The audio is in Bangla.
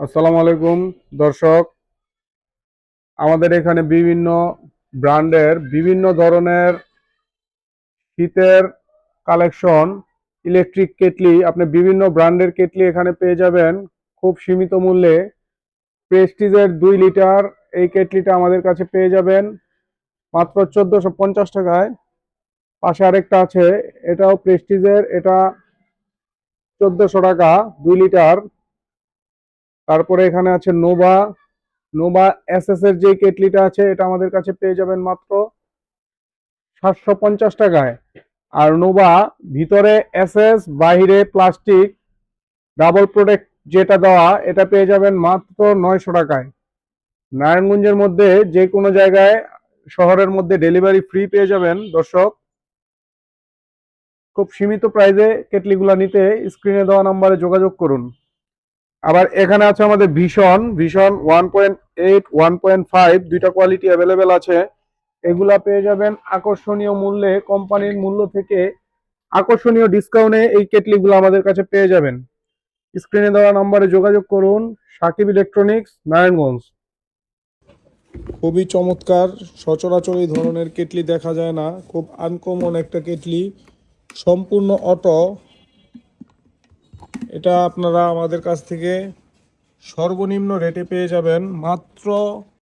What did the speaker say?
আসসালামু আলাইকুম দর্শক। আমাদের এখানে বিভিন্ন ব্র্যান্ডের বিভিন্ন ধরনের শীতের কালেকশন, ইলেকট্রিক কেটলি, আপনি বিভিন্ন ব্র্যান্ডের কেটলি এখানে পেয়ে যাবেন খুব সীমিত মূল্যে। প্রেস্টিজের 2 লিটার এই কেটলিটা আমাদের কাছে পেয়ে যাবেন মাত্র 1450 টাকায়। পাশে আরেকটা আছে, এটাও প্রেস্টিজের, এটা 1400 টাকা 2 লিটার। তারপরে এখানে আছে নোভা, নোভা এসএস এর যে কেটলিটা আছে এটা আমাদের কাছে পেয়ে যাবেন মাত্র 750 টাকায়। আর নোভা ভিতরে এসএস, বাহিরে প্লাস্টিক, ডাবল প্রোটেক্ট যেটা দেওয়া, এটা পেয়ে যাবেন মাত্র 900 টাকায়। নারায়ণগঞ্জের মধ্যে যে কোনো জায়গায়, শহরের মধ্যে ডেলিভারি ফ্রি পেয়ে যাবেন দর্শক। খুব সীমিত প্রাইসে কেটলিগুলো নিতে স্ক্রিনে দেওয়া নাম্বারে যোগাযোগ করুন। আবার এখানে আছে আমাদের ভীষণ, ভীষণ 1.8 1.5 দুইটা কোয়ালিটি অ্যাভেলেবেল আছে। এগুলা পেয়ে যাবেন আকর্ষণীয় মূল্যে, কোম্পানির মূল্য থেকে আকর্ষণীয় ডিসকাউন্টে এই কেটলিগুলো আমাদের কাছে পেয়ে যাবেন। স্ক্রিনে দেওয়া নম্বরে যোগাযোগ করুন। সাকিব ইলেকট্রনিক্স, নারায়ণগঞ্জ। খুবই চমৎকার, সচরাচর এই ধরনের কেটলি দেখা যায় না, খুব আনকমন একটা কেটলি, সম্পূর্ণ অটো। এটা আপনারা আমাদের কাছ থেকে সর্বনিম্ন রেটে পেয়ে যাবেন মাত্র